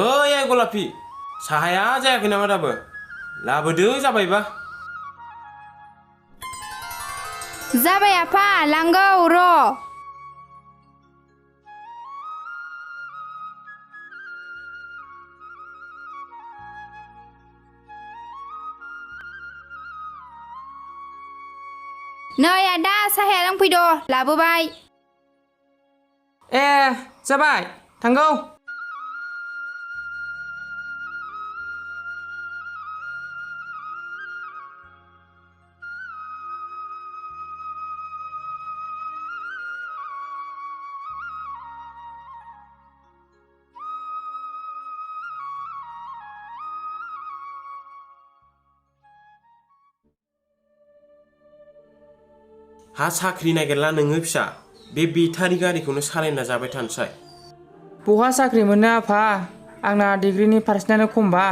ओइ आइ गलापि साहाया जायाखै नामा दाबो लाबोदो जाबायबा जाबाय आफा लांगौ र' नै आदा साहाया लांफैद' लाबोबाय ए जाबाय थांगौ हा साख्रि नागिरला नोङो फिसा बे बेटारि गारिखौनो सालायना जाबाय थानोसै बहा साख्रि मोननो आफा आंना डिग्रिनि पारसेन्टानो खमबा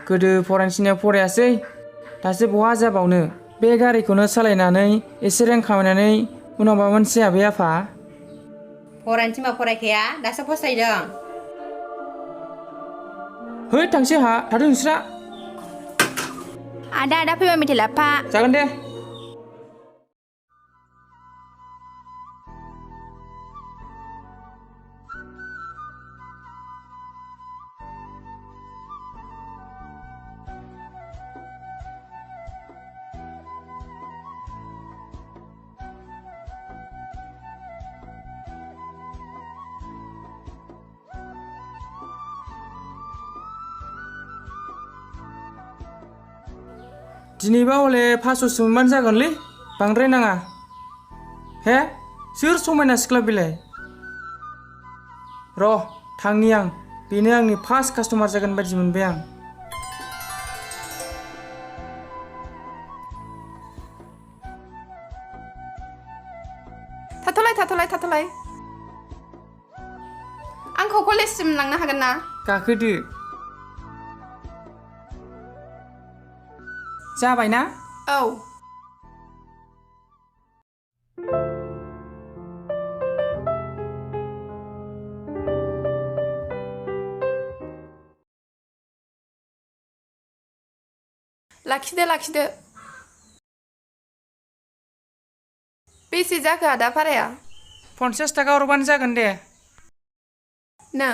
गोदो फरायनायाव फरायासै दासो बहा जाबावनो बे गारिखौनो सालायनानै एसे रां खामायनानै उनाव माबा मोनसे जाबाय आफा फरायनो थिनबा फरायखाया दासो फसायदों है थांसै हा थाथों नोंस्रा आदा फैबा मेथाइ लाफा जागोन दे दिनैबा हले 500 मोनबानो जागोनलै बांद्राय नाङा हे सोर समायना सिख्ला बेलाय र' थांनि आं बेनो आंनि फार्स्ट कास्टमार जागोन बायदि मोनबाय आं थाथ'लाय आंखौ कलेजसिम लांनो हागोन ना गाखोदो जाबाय ना औ लाखिदो बेसे जाखो आदा भाराया 50 थाखा हरबानो जागोन दे नो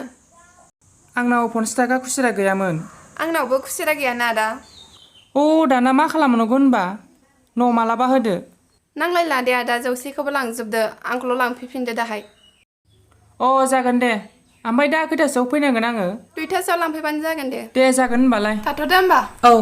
आंनाव 50 थाखा खुस्रा गैयामोन आंनावबो खुस्रा गैयाना आदा दाना मा खालामनांगौ होनबा न' मालाबा होदो नांलायला दे आदा 100खौबो लांजोबदो आंखौल' लांफैफिनदो दाहाय जागोन दे ओमफ्राय दा खैथासोआव फैनांगोन आङो 2थासोआव लांफैबानो जागोन दे जागोन होनबालाय थाथ'दो होमबा औ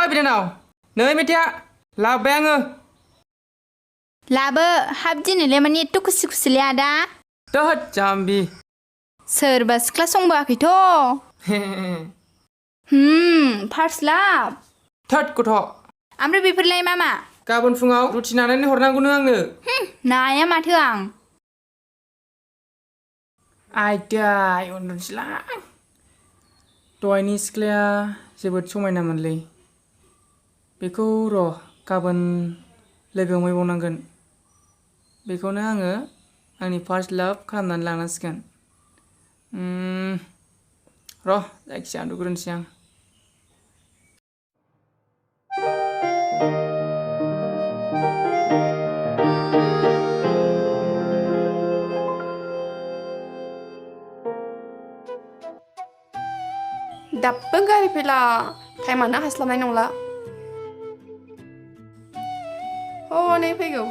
बिनानाव नै मेथाइया लाबोबाय आङो लाबो हाब दिनैलाय माने एथ' खुसिलै आदा दोद जाम्बि सोरबा सिख्ला संबोआखैथ' फार्स्ट लाभ थोद गथ' ओमफ्राय बेफोरलाय मा गाबोन फुङाव रुटि नानानै हरनांगौनो आंनो नाया माथो आं आइदै उन्दुनोसैलाय दहायनि सिख्लाया जोबोद समायनामोनलै बेखौ र' गाबोन लोगो हमहैबावनांगोन बेखौनो आङो आंनि फार्स्ट लाभ खालामनानै लानांसिगोन र' जायखिजाया उन्दुग्रोनोसै आं दाबो गारि फैला टाइमानो हास्लाबनाय नंला नै फैगौ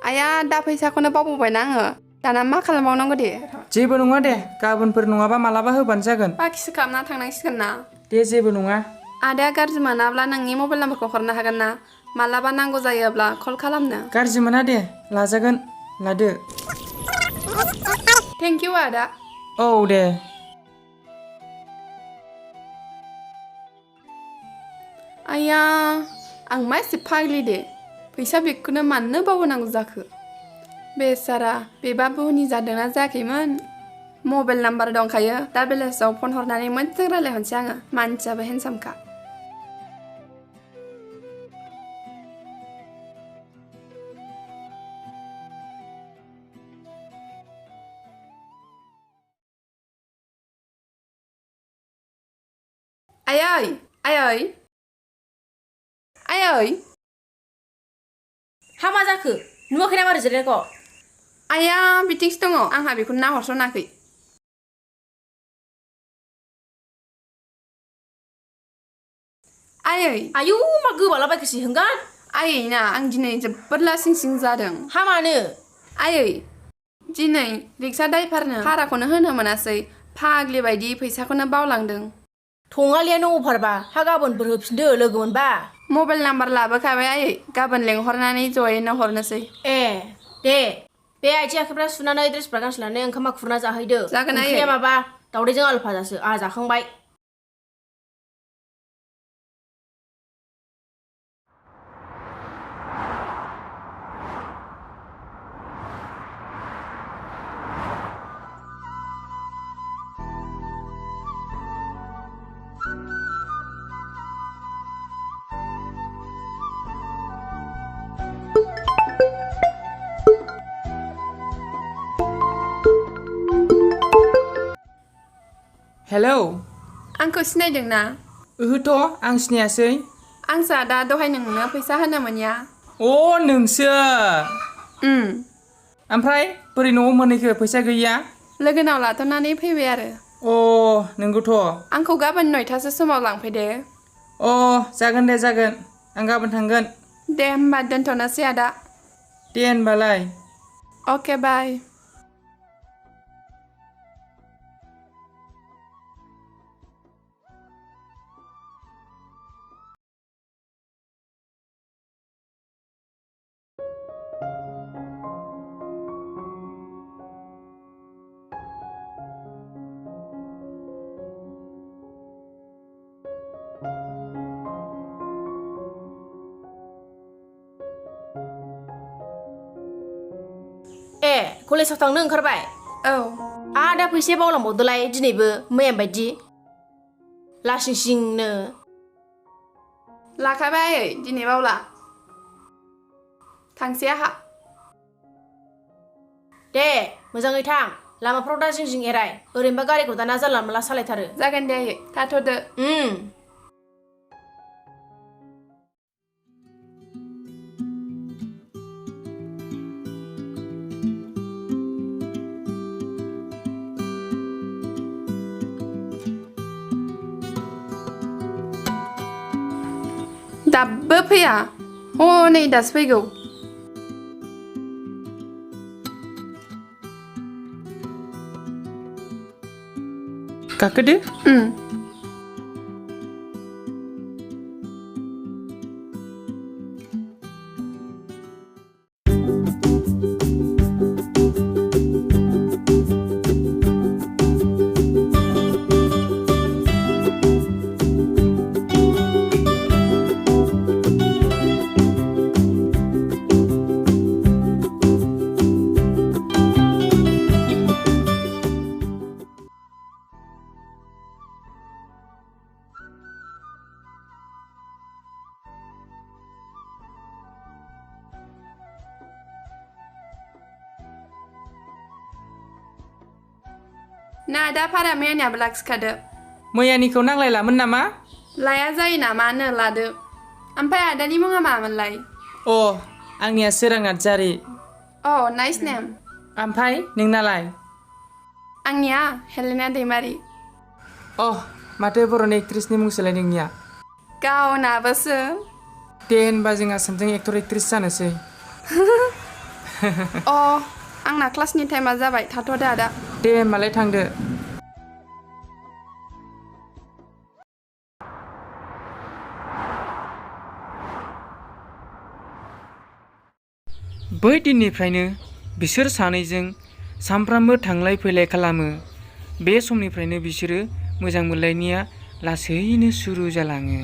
आया दा फैसाखौनो बावबोबायना आङो दाना मा खालामबावनांगौ दे जेबो नङा दे गाबोनफोर नङाबा मालाबा होबानो जागोन बाखिसो खालामना थांनांसिगोन ना दे जेबो नङा आदाया गाज्रि मोनाब्ला नोंनि मबाइल नाम्बारखौ हरनो हागोन ना मालाबा नांगौ जायोब्ला कल खालामनो गाज्रि मोना दे लाजागोन लादो थेंक इउ आदा औ दे आया आं मा एसे फाग्लि दे फैसा बेगखौनो मानो बावनांगौ जाखो बेसारा बेबा बुहुनि जादोंना जायाखैमोन मबाइल नाम्बार दंखायो दा बेलासियाव फन हरनानै मोजां रायलायहरनोसै आङो मानसियाबो हेन्डसामखा आयै आयै आयै हा मा जाखो नुवाखै नामा जिरायनायखौ आया बिथिंसो दङ आंहा बेखौ नाहरसनाखै आयै आयु मा गोबालाबायखोसै होंगार आयै ना आं दिनै जोबोद लासिं सिं जादों हा मानो आयै दिनै रिक्सा ड्राइभारनो भाराखौनो होनो मोनासै फाग्लि बायदि फैसाखौनो बावलांदों थङालियानो अभारबा हा गाबोनफोर होफिनदो लोगो मोनबा मबाइल नाम्बार लाबोखाबाय आयै गाबोन लेंहरनानै जयैनो हरनोसै ए दे बे आथिं आखाइफ्रा सुनानै ड्रेसफ्रा गांसे लानानै ओंखामा खुरना जाहैदो जागोन आयै ओंख्रिया माबा दावदैजों आलु फाजासो आहा जाखांबाय हेलौ आंखौ सिनायदों ना ओहोथ' आं सिनायासै आंसो आदा दहाय नोंनो फैसा होनो मोनया अ नोंसो ओमफ्राय बोरै न'आव मोनहैखो फैसा गैया लोगोनाव लाथ'नानै फैबाय आरो अ नंगौथ' आंखौ गाबोन 9टासो समाव लांफैदो अ जागोन दे जागोन आं गाबोन थांगोन दे होमबा दोनथ'नोसै आदा दे होनबालाय अके बाय ए कलेजाव थांनो ओंखारबाय औ आदा फैसाया बावलांबावदोलाय दिनैबो मैया बायदि लासिं सिंनो लाखाबाय आयै दिनै बावला थांसै आहा दे मोजाङै थां लामाफ्राव दा जिं जिं एराय ओरैनोबा गारिखौ दाना जानला मोनला सालायथारो जागोन दे आयै थाथ'दो दाबो फैया हनै दासो फैगौ गाखोदो ना दा भारा मैयानियाबो लाखिखादो मैयानिखौ नांलायलामोन नामा लाया जायो नामा नो लादो ओमफ्राय आदानि मुङा मामोनलाय अ आंनिया सोरां नार्जारि अ नाइस नेम ओमफ्राय नोंनालाय आंनिया हेलेना दैमारि अ माथो बर'नि एक्ट्रिसनि मुंसोलाय नोंनिया गावनाबोसो दे होनबा जों आसामजों एक्टर एक्ट्रिस जानोसै आंना क्लासनि टाइमा जाबाय थाथ'दो आदा दे होमबालाय थांदो बै दिननिफ्रायनो बिसोर सानैजों सानफ्रामबो थांलाय फैलाय खालामो बे समनिफ्रायनो बिसोरो मोजां मोनलायनाया लासैनो सुरु जालाङो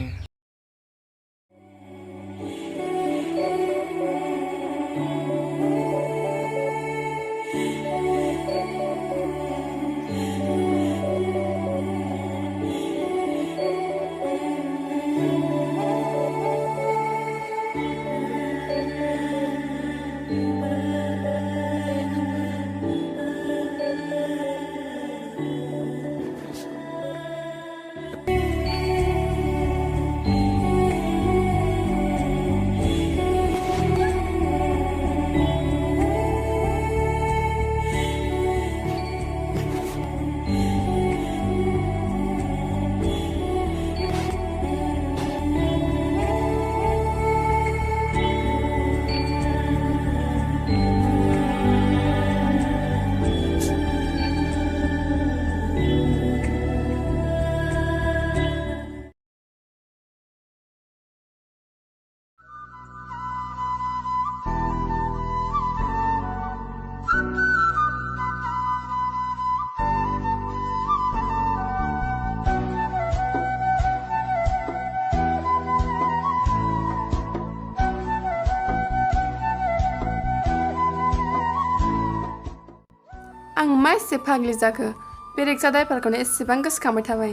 आं मा एसे फाग्लि जाखो बे रिक्सा ड्राइभारखौनो एसेबां गोसोखांबाय थाबाय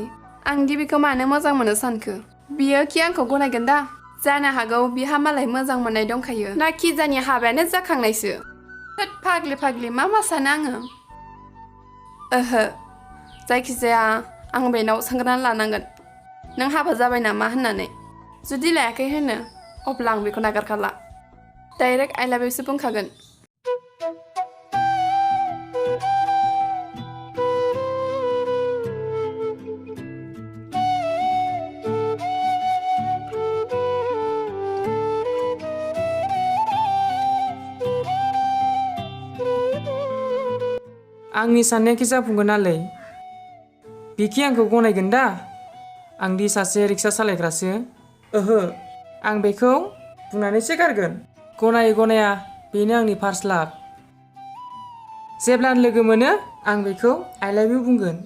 आं गिबिखौ मानो मोजां मोनो सानखो बियो कि आंखौ गनायगोन दा जानो हागौ बिहा मालाय मोजां मोननाय दंखायो ना कि जानि हाबायानो जाखांनायसो होद फाग्लि मा सानो आङो ओहो जायखिजाया आं बेनाव सोंग्रोनानै लानांगोन नों हाबा जाबाय नामा होननानै जुदि लायाखै होनो अब्ला आं बेखौ नागारखाला डाइरेक्ट आइ लाभ इउसो बुंखागोन आंनि साननायाखि जाफुंगोनालै बिखि आंखौ गनायगोन दा आंदि सासे रिक्सा सालायग्रासो ओहो आं बेखौ बुंनानैसो गारगोन गनायो गनाया बेनो आंनि फार्स्ट लाभ जेब्ला लोगो मोनो आं बेखौ आइ लाभ इउ बुंगोन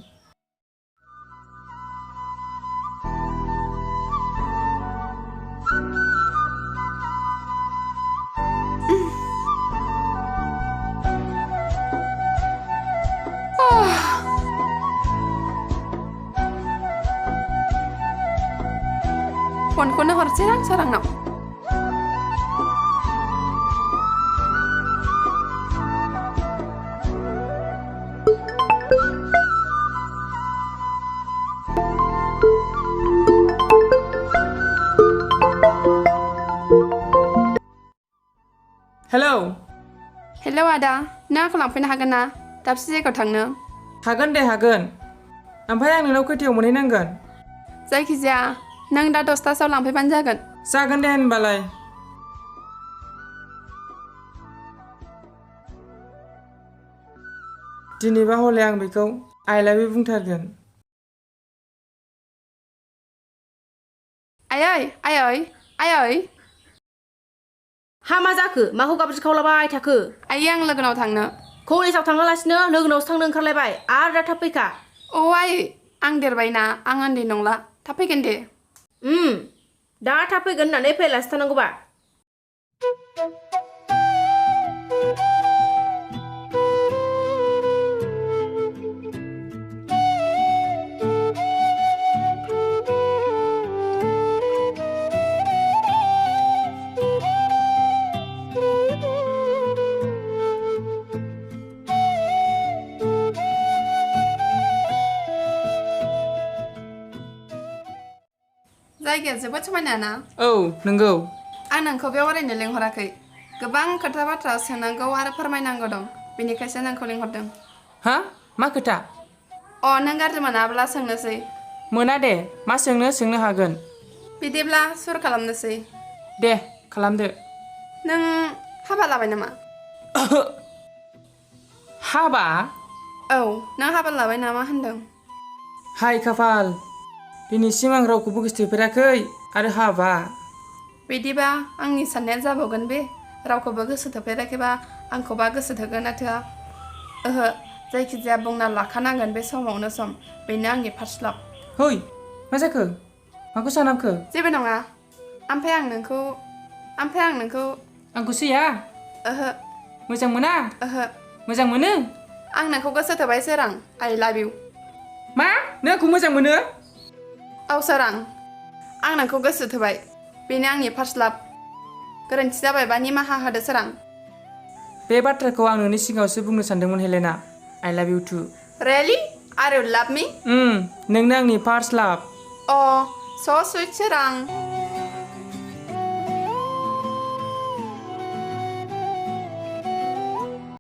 फनखौनो हरसै आं सोरांनाव हेलौ आदा नों आंखौ लांफैनो हागोन ना दाबसे जायगायाव थांनो हागोन दे हागोन ओमफ्राय आं नोंनाव खैथायाव मोनहैनांगोन जायखिजाया नों दा 10टासोआव लांफैबानो जागोन दे होनबालाय दिनैबा हले आं बेखौ आइ लाभ इउ बुंथारगोन आयै हा मा जाखो माखौ गाबज्रि खावलाबाय थाखो आयै आं लोगोनाव थांनो कलेजाव थाङालासिनो लोगोनावसो थांनो ओंखारलायबाय आरो दा थाब फैखा आयै आं देरबायना आं उन्दै नंला थाब फैगोन दे दा थाब फैगोन होननानै फैलासो थानांगौबा जायगाया जोबोद समायना ना औ नंगौ आं नोंखौ बेयाव ओरैनो लिंहराखै गोबां खोथा बाथ्रा सोंनांगौ आरो फोरमायनांगौ दं बेनिखायसो नोंखौ लिंहरदों हा मा खोथा नों गाज्रि मोनाब्ला सोंनोसै मोना दे मा सोंनो हागोन बिदिब्ला सुर खालामनोसै दे खालामदो नों हाबा लाबाय नामा हाबा औ नों हाबा लाबाय नामा होनदों हाय खाफाल दिनैसिम आं रावखौबो गोसोथोफेराखै आरो हाबा बिदिबा आंनि साननाया जाबावगोन बे रावखौबो गोसो थोफेराखैबा आंखौबा गोसो थोगोन ना थोआ ओहो जायखिजाया बुंना लाखानांगोन बे समावनो सम बेनो आंनि फार्स्ट लाभ है मा जाखो माखौ सानांखो जेबो नङा ओमफ्राय आं नोंखौ आंखौ सैया ओहो मोजां मोना ओहो मोजां मोनो आं नोंखौ गोसो थोबाय सोरां आइ लाभ इउ मा नों आंखौ मोजां मोनो औ सोरां आं नोंखौ गोसो थोबाय बेनो आंनि फार्स्ट लाभ गोरोन्थि जाबायबा निमाहा होदो सोरां बे बाथ्राखौ आं नोंनि सिगाङावसो बुंनो सानदोंमोन हेलेना आइ लाभ इउ टु रियेलि आर इउ लाभ मी नोंनो आंनि फार्स्ट लाभ अ स' सुइट सोरां